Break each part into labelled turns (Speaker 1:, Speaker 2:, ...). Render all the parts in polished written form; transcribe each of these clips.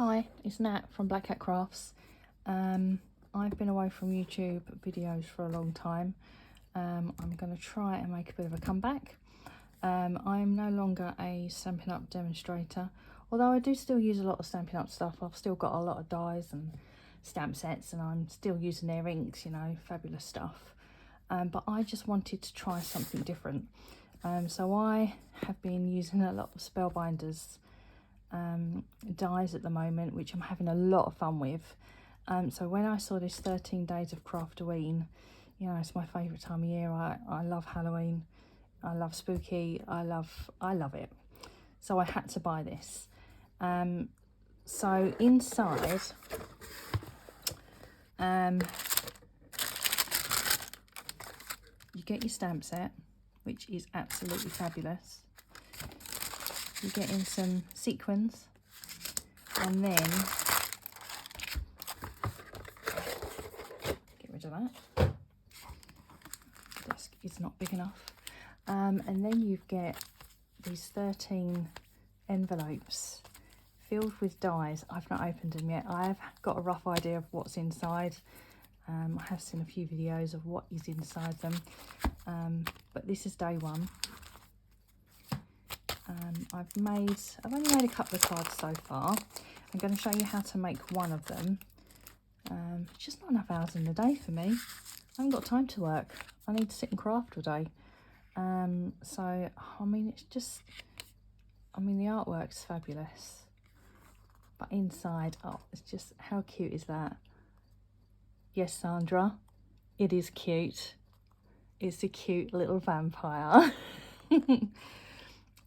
Speaker 1: Hi, it's Nat from Black Cat Crafts. I've been away from YouTube videos for a long time. I'm going to try and make a bit of a comeback. I'm no longer a Stampin' Up demonstrator, although I do still use a lot of Stampin' Up stuff. I've still got a lot of dies and stamp sets, and I'm still using their inks, you know, fabulous stuff. But I just wanted to try something different. So I have been using a lot of Spellbinders dies at the moment, which I'm having a lot of fun with. So when I saw this 13 days of Craftoween, you know, it's my favourite time of year. I love Halloween, I love spooky, I love it. So I had to buy this. So inside, you get your stamp set, which is absolutely fabulous. You get in some sequins, and then get rid of that. The desk is not big enough. And then you get these 13 envelopes filled with dies. I've not opened them yet. I've got a rough idea of what's inside. I have seen a few videos of what is inside them, but this is day one. I've only made a couple of cards so far. I'm going to show you how to make one of them. It's just not enough hours in the day for me. I haven't got time to work. I need to sit and craft all day. So, I mean, it's just, the artwork's fabulous. But inside, oh, it's just, how cute is that? Yes, Sandra, it is cute. It's a cute little vampire.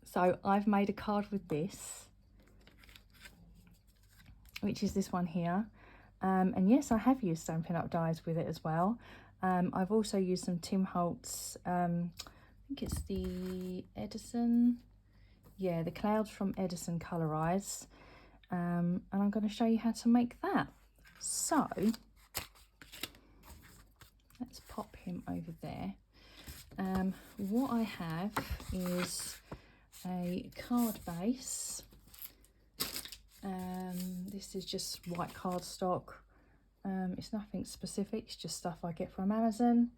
Speaker 1: So I've made a card with this, which is this one here. And yes, I have used Stampin' Up dies with it as well. I've also used some Tim Holtz, I think it's the Edison. Yeah, the Clouds from Edison Colorize. And I'm going to show you how to make that. So let's pop him over there. What I have is a card base. This is just white cardstock. It's nothing specific, it's just stuff I get from Amazon.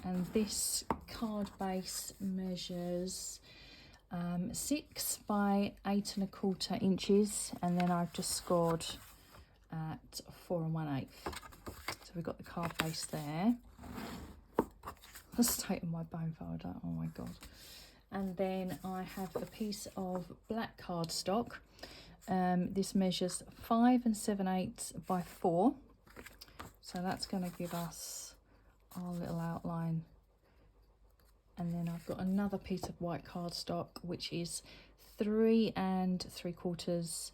Speaker 1: And this card base measures 6 by 8 1/4 inches, and then I've just scored at 4 1/8. So we've got the card base there. The state of my bone folder, oh my god. And then I have a piece of black cardstock. This measures 5 7/8 by 4. So that's going to give us our little outline. And then I've got another piece of white cardstock, which is 3 3/4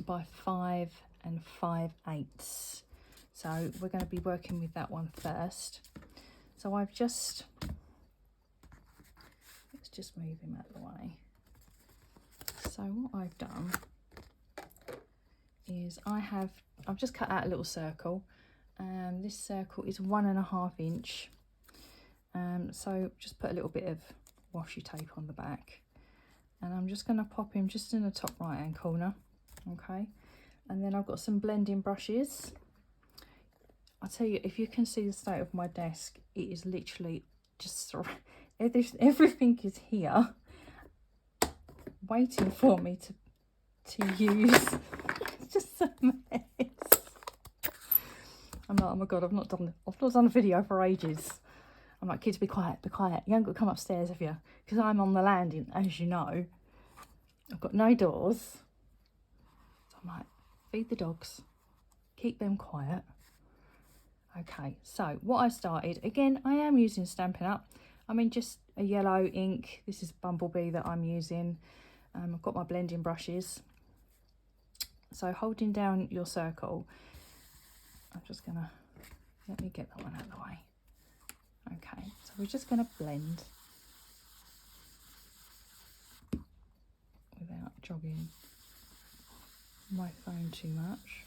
Speaker 1: by 5 5/8. So we're going to be working with that one first. So I've just, let's just move him out of the way. So what I've done is I've just cut out a little circle. This circle is 1 1/2 inch. So just put a little bit of washi tape on the back, and I'm just going to pop him just in the top right hand corner. Okay, and then I've got some blending brushes. I tell you, if you can see the state of my desk, it is literally just everything is here waiting for me to use. It's just a mess. I'm like, oh my god, I've not done a video for ages. I'm like, kids, be quiet, be quiet. You haven't got to come upstairs, have you? Because I'm on the landing, as you know. I've got no doors. So I'm like, feed the dogs, keep them quiet. Okay, so what I started, again, I am using Stampin' Up. I mean, just a yellow ink. This is Bumblebee that I'm using. I've got my blending brushes. So holding down your circle, I'm just going to, let me get that one out of the way. Okay, so we're just going to blend without jogging my phone too much.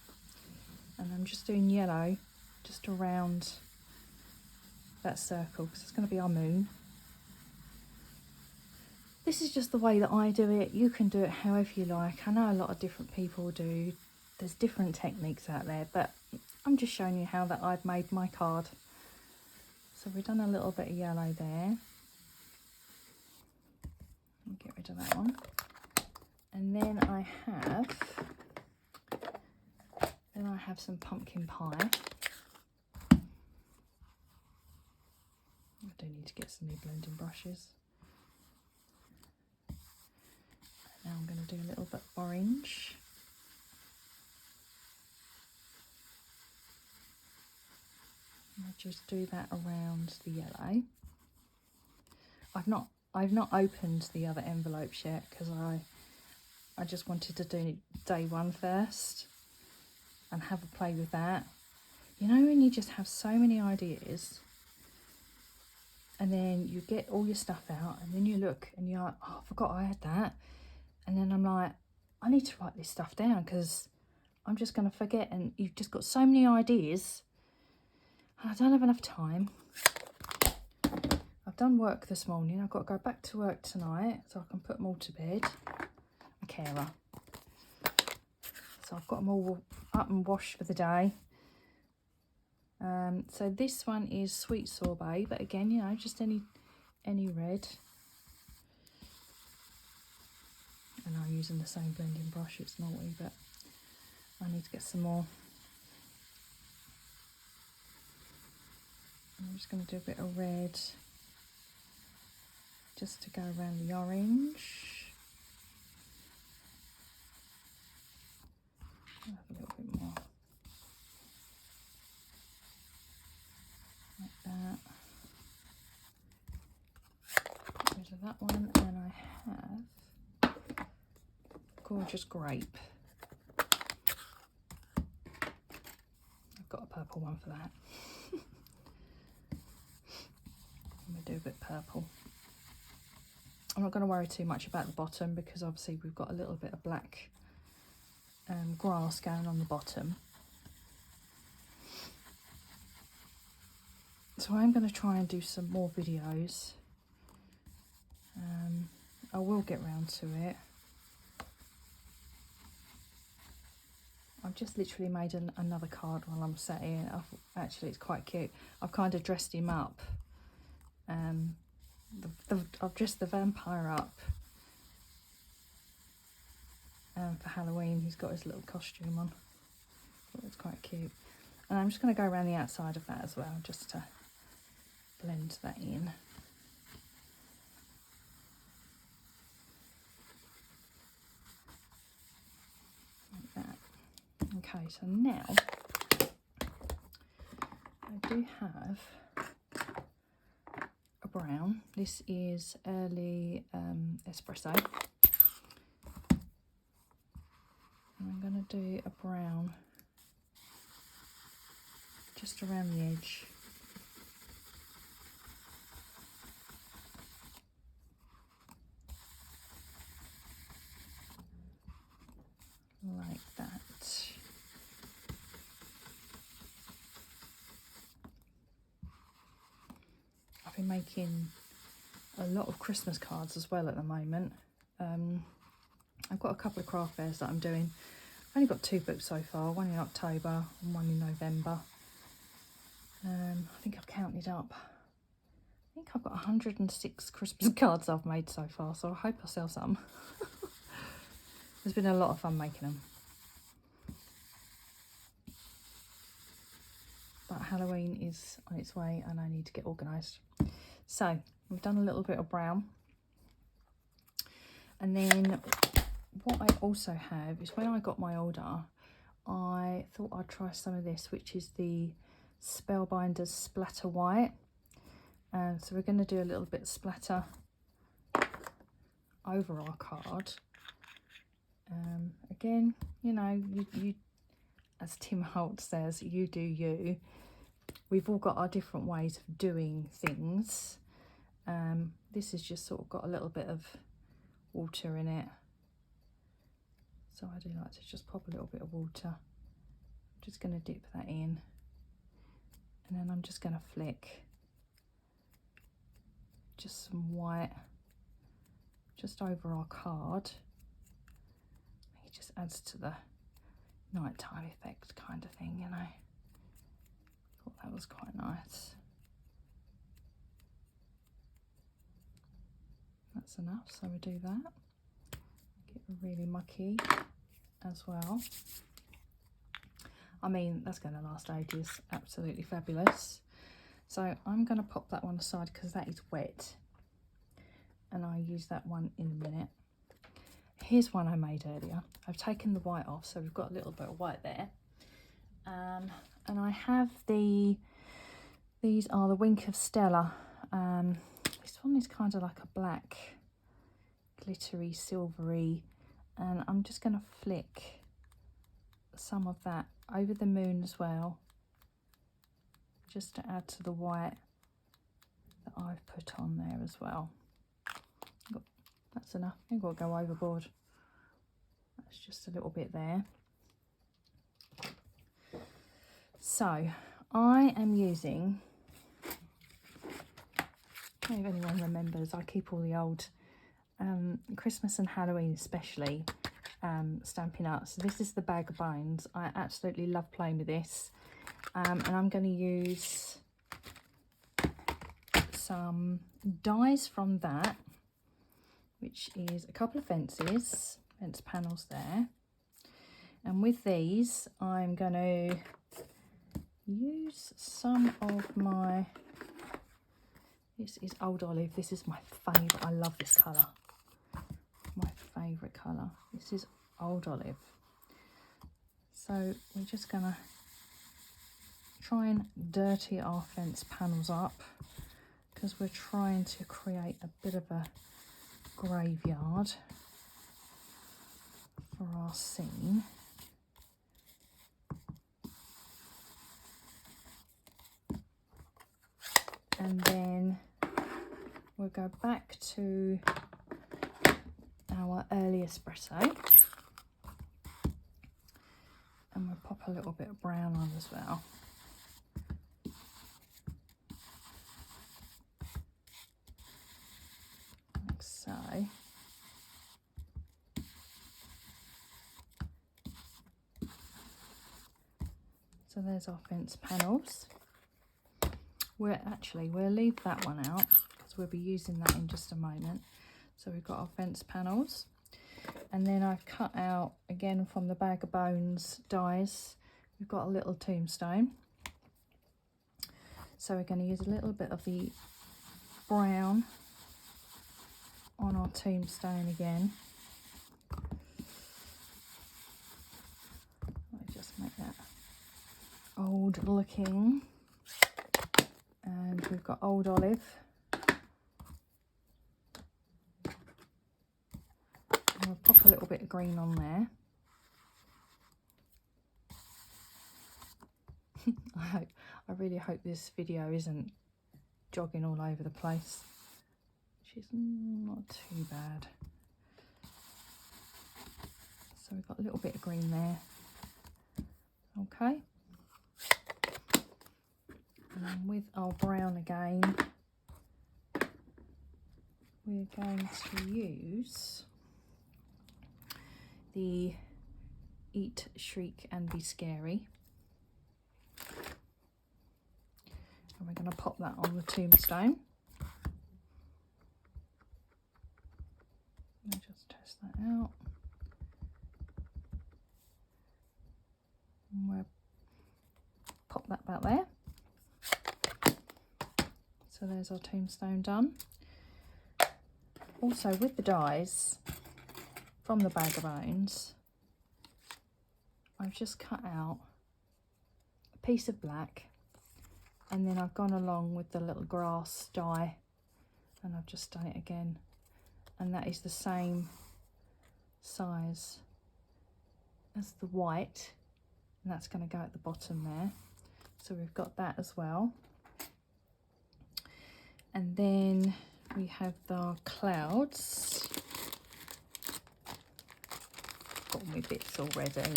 Speaker 1: And I'm just doing yellow just around that circle, because it's going to be our moon. this is just the way that I do it. You can do it however you like. I know a lot of different people do. There's different techniques out there, but I'm just showing you how that I've made my card. So we've done a little bit of yellow there. Get rid of that one. And then I have some pumpkin pie. I do need to get some new blending brushes. Now I'm going to do a little bit of orange. I'll just do that around the yellow. I've not opened the other envelopes yet because I just wanted to do day one first and have a play with that. You know, when you just have so many ideas and then you get all your stuff out and then you look and you're like, oh, I forgot I had that. And then I'm like, I need to write this stuff down because I'm just going to forget, and you've just got so many ideas and I don't have enough time. I've done work this morning. I've got to go back to work tonight so I can put them all to bed. A carer. So I've got them all up and washed for the day. So this one is sweet sorbet, but again, you know, just any red. And I'm using the same blending brush. It's naughty, but I need to get some more. I'm just going to do a bit of red just to go around the orange. I'll have a little bit more. Like that. Get rid of that one, and I have gorgeous grape. I've got a purple one for that. I'm going to do a bit purple. I'm not going to worry too much about the bottom because obviously we've got a little bit of black grass going on the bottom. So I'm going to try and do some more videos. I will get round to it. I've just literally made another card while I'm sat here. Actually, it's quite cute. I've kind of dressed him up. I've dressed the vampire up for Halloween. He's got his little costume on. It's quite cute. And I'm just going to go around the outside of that as well, just to blend that in. Like that. Okay, so now I do have a brown. This is early espresso. And I'm going to do a brown just around the edge. Like that. I've been making a lot of Christmas cards as well at the moment. I've got a couple of craft fairs that I'm doing. I've only got 2 books so far, one in October and one in November. I think I've counted up. I think I've got 106 Christmas cards I've made so far, so I hope I sell some. There's been a lot of fun making them. But Halloween is on its way and I need to get organised. So we've done a little bit of brown. And then what I also have is, when I got my order, I thought I'd try some of this, which is the Spellbinders Splatter White. So we're going to do a little bit of splatter over our card. Again, you know, you as Tim Holt says, you do you. We've all got our different ways of doing things. This has just sort of got a little bit of water in it. So I do like to just pop a little bit of water. I'm just going to dip that in. And then I'm just going to flick just some white just over our card. It just adds to the nighttime effect kind of thing, you know. Thought that was quite nice. That's enough, so we do that. Get really mucky as well. I mean, that's going to last ages. Absolutely fabulous. So I'm going to pop that one aside because that is wet, and I'll use that one in a minute. Here's one I made earlier. I've taken the white off, so we've got a little bit of white there. And I have these are the Wink of Stella. This one is kind of like a black, glittery, silvery, and I'm just going to flick some of that over the moon as well, just to add to the white that I've put on there as well. That's enough. I've got to go overboard. That's just a little bit there. So I am using, I don't know if anyone remembers, I keep all the old Christmas and Halloween especially Stampin' Up. So this is the Bag of Bones. I absolutely love playing with this, and I'm going to use some dies from that, which is a couple of fence panels there. And with these I'm going to use some of my, this is Old Olive. This is my favourite. I love this colour. My favourite colour. This is Old Olive. So we're just going to try and dirty our fence panels up because we're trying to create a bit of a graveyard for our scene. And then we'll go back to our early espresso, and we'll pop a little bit of brown on as well. Like so. So there's our fence panels. We'll leave that one out because we'll be using that in just a moment. So we've got our fence panels, and then I've cut out again from the Bag of Bones dies. We've got a little tombstone, so we're going to use a little bit of the brown on our tombstone again. I'll just make that old looking. And we've got Old Olive. And we'll pop a little bit of green on there. I really hope this video isn't jogging all over the place. Which is not too bad. So we've got a little bit of green there. Okay. And with our brown again, we're going to use the Eat, Shriek and Be Scary. And we're going to pop that on the tombstone. I'll just test that out. And we'll pop that back there. So there's our tombstone done. Also with the dies from the Bag of Bones, I've just cut out a piece of black, and then I've gone along with the little grass die, and I've just done it again, and that is the same size as the white, and that's going to go at the bottom there. So we've got that as well. And then we have the clouds. Got all my bits already.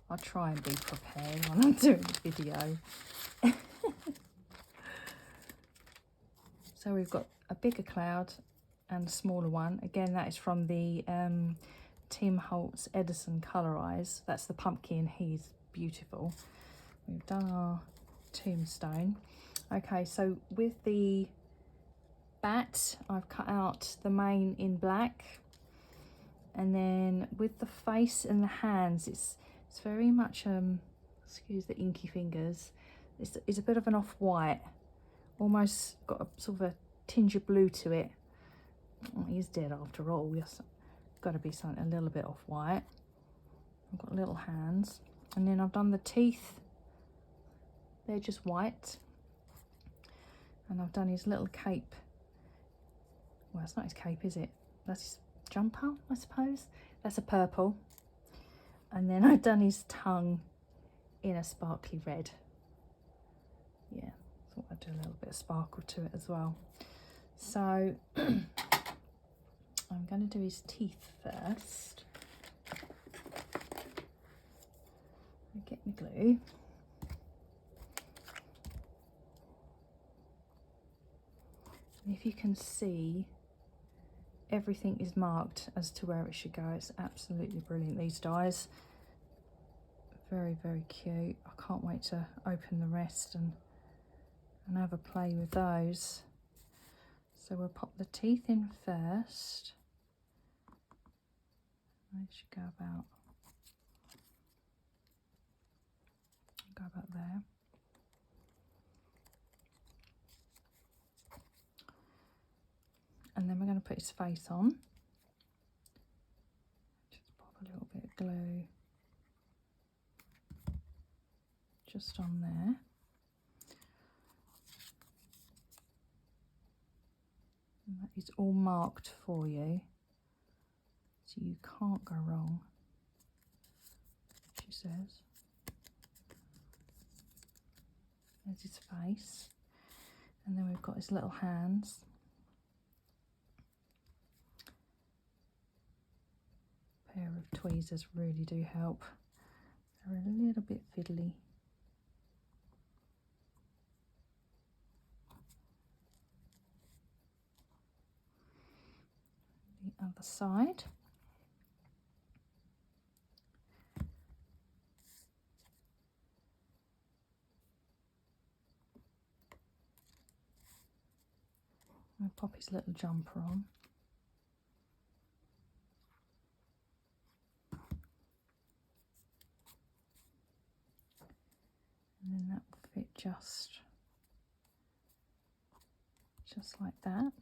Speaker 1: I'll try and be prepared when I'm doing the video. So we've got a bigger cloud, and the smaller one. Again, that is from the Tim Holtz Edison Colorize. That's the pumpkin. He's beautiful. We've done our tombstone. Okay, so with the bat, I've cut out the mane in black, and then with the face and the hands, it's very much excuse the inky fingers, it's a bit of an off-white, almost got a sort of a tinge of blue to it. Oh, he's dead after all. Yes, got to be something a little bit off-white. I've got little hands, and then I've done the teeth. They're just white, and I've done his little cape. Well, it's not his cape, is it? That's his jumper, I suppose. That's a purple. And then I've done his tongue in a sparkly red. Yeah, thought I'd do a little bit of sparkle to it as well. So I'm going to do his teeth first. I'll get my glue. And if you can see, everything is marked as to where it should go. It's absolutely brilliant, these dies. Very, very cute. I can't wait to open the rest and have a play with those. So we'll pop the teeth in first. They should go about there. And then we're going to put his face on. Just pop a little bit of glue just on there. And that is all marked for you, so you can't go wrong, she says. There's his face. And then we've got his little hands. A pair of tweezers really do help. They're a little bit fiddly. The other side. I'll pop his little jumper on. And then that will fit just like that.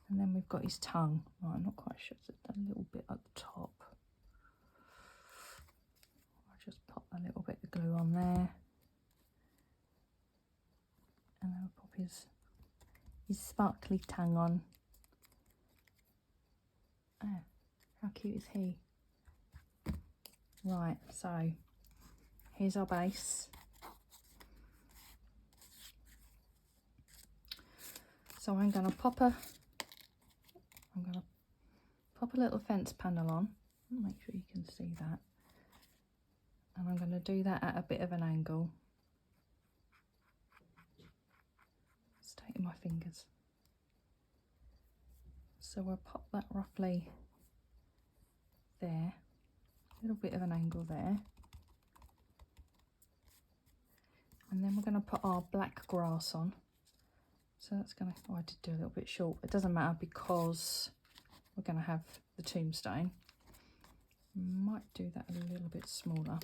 Speaker 1: And then we've got his tongue. Right, I'm not quite sure, it's a little bit at the top. I'll just pop a little bit of glue on there. And then I'll pop his sparkly tongue on. Oh, how cute is he? Right, so here's our base. So I'm going to pop a little fence panel on. Make sure you can see that. And I'm going to do that at a bit of an angle. Just taking my fingers. So we'll pop that roughly there. A little bit of an angle there. And then we're going to put our black grass on. So that's going to, oh, I did do a little bit short. It doesn't matter because we're going to have the tombstone. Might do that a little bit smaller.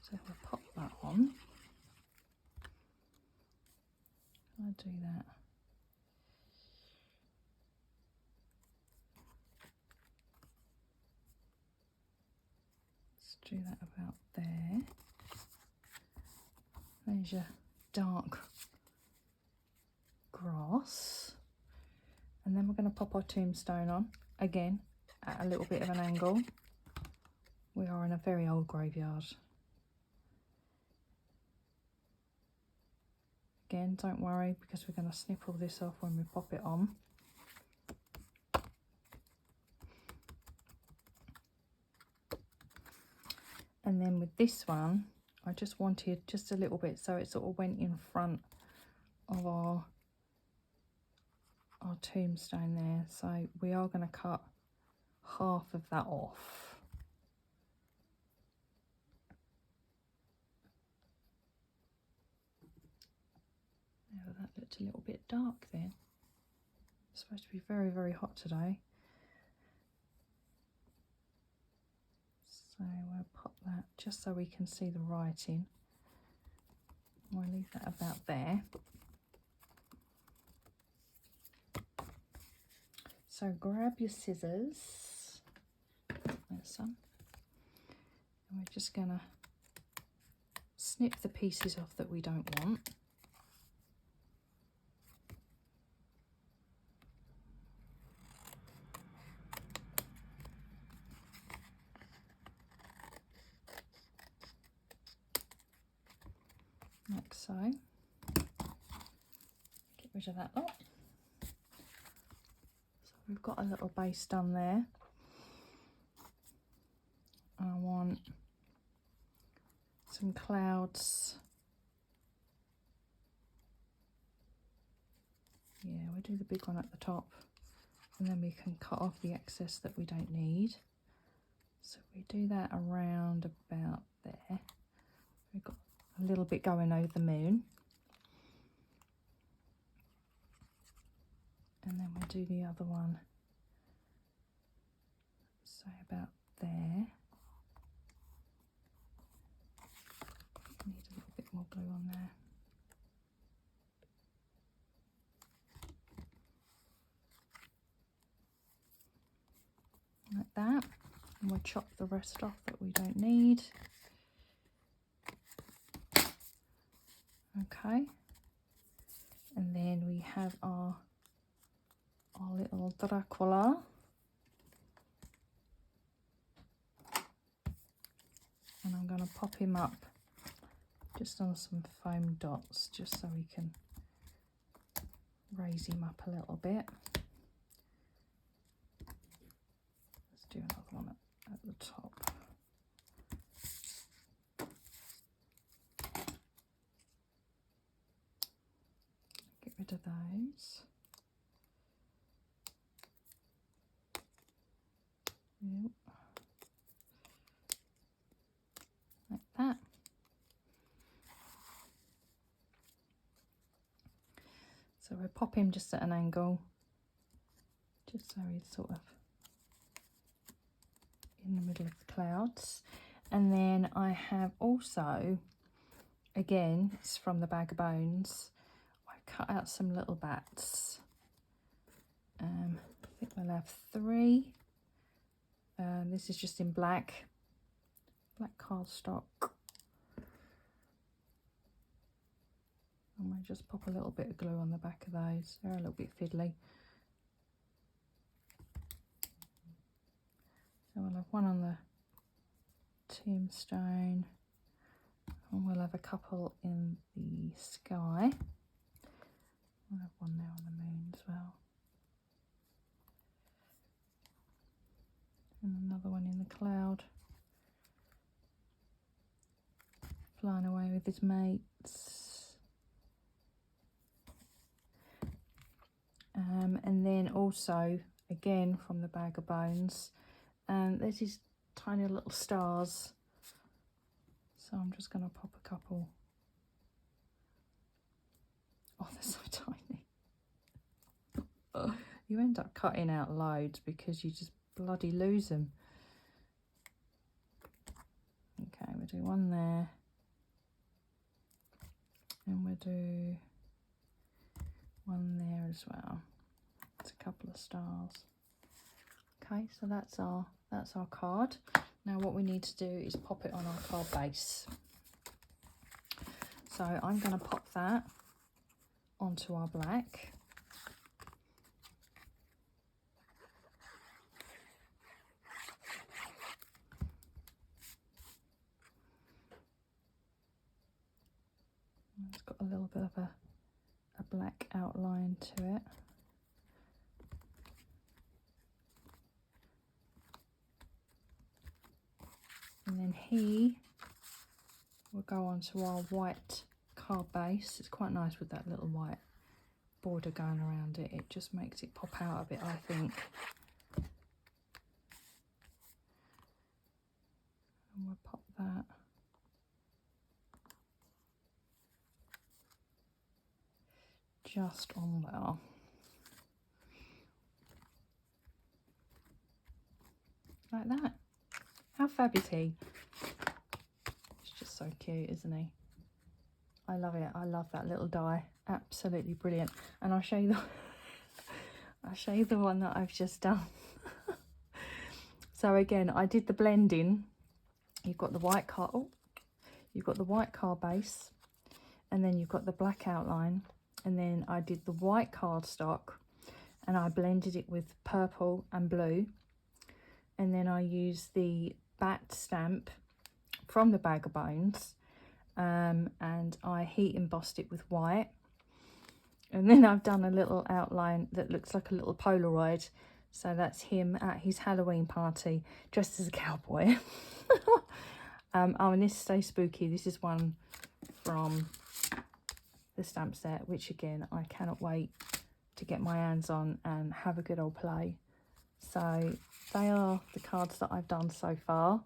Speaker 1: So we'll pop that on. I'll do that. Let's do that about there. There's your dark grass. And then we're going to pop our tombstone on again at a little bit of an angle. We are in a very old graveyard. Again, don't worry, because we're going to snip all this off when we pop it on. And then with this one, I just wanted just a little bit so it sort of went in front of our our tombstone there. So we are going to cut half of that off. Now that looked a little bit dark then. It's supposed to be very, very hot today. So we'll pop that just so we can see the writing. We'll leave that about there. So grab your scissors. There's some. And we're just going to snip the pieces off that we don't want. Like so. Get rid of that lot. So we've got a little base done there. I want some clouds. Yeah, we'll do the big one at the top, and then we can cut off the excess that we don't need. So we do that around about there. We've got a little bit going over the moon. And then we'll do the other one, so about there. Need a little bit more glue on there. Like that. And we'll chop the rest off that we don't need. Okay. And then we have our little Dracula. And I'm going to pop him up just on some foam dots, just so we can raise him up a little bit. Let's do another one at the top. Get rid of those. Yep. Like that. So we'll pop him just at an angle, just so he's sort of in the middle of the clouds. And then I have also, again, it's from the bag of bones, I cut out some little bats. I think we'll have 3. This is just in black cardstock. And we'll just pop a little bit of glue on the back of those. They're a little bit fiddly. So we'll have one on the tombstone, and we'll have a couple in the sky. We'll have one there on the moon as well. And another one in the cloud, flying away with his mates. And then also, again from the bag of bones, there's these tiny little stars. So I'm just going to pop a couple. Oh, they're so tiny. You end up cutting out loads because you just bloody lose them. Okay, we'll do one there. And we'll do one there as well. It's a couple of stars. Okay, so that's our card. Now what we need to do is pop it on our card base. So I'm going to pop that onto our black. It's got a little bit of a black outline to it. And then he will go onto our white card base. It's quite nice with that little white border going around it. It just makes it pop out a bit, I think. And we'll pop that. Just on there. Like that. How fab is he? He's just so cute, isn't he? I love it. I love that little die. Absolutely brilliant. And I'll show you the I'll show you the one that I've just done. So again, I did the blending. You've got the white card. Oh, you've got the white card base, and then you've got the black outline, and then I did the white cardstock, and I blended it with purple and blue, and then I used the bat stamp from the Bag of Bones, and I heat embossed it with white, and then I've done a little outline that looks like a little Polaroid. So that's him at his Halloween party dressed as a cowboy. Oh, and this Stay Spooky, this is one from the stamp set, which again I cannot wait to get my hands on and have a good old play. So they are the cards that I've done so far.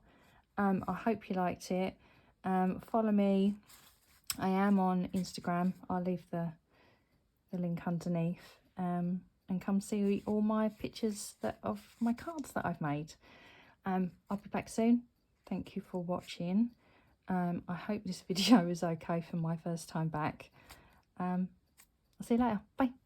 Speaker 1: I hope you liked it. Follow me. I am on Instagram. I'll leave the link underneath, and come see all my pictures of my cards that I've made. I'll be back soon. Thank you for watching. I hope this video is okay for my first time back. I'll see you later. Bye.